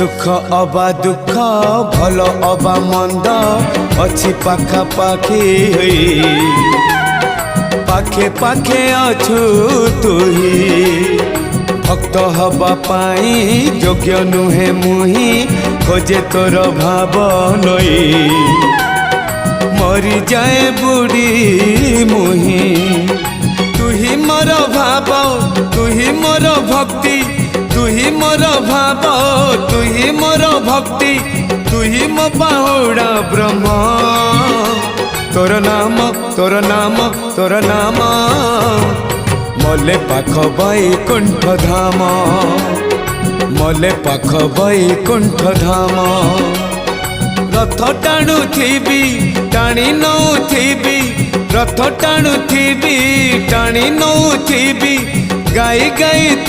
सुख अबा दुख भल अबा मंद अच्छी पाखा पाखी पाखे पाखे अछु तुही भक्त हवा पाई योग्य नुहे मुही खोजे तोर भाव नई मरी जाए बुढ़ी मुही तुही मोर भाव तुही मोर भक्ति तुही मोर भाव तुही मोर भक्ति तुही मो बाहुड़ा ब्रह्म तोर नाम तोर नाम तोर नाम मले पाख बैकुंठ धाम मले पाख बैकुंठ धाम रथ टाणु थी टाणी नौ थी रथ टाणु थी टाणी नौ थी गाई गाई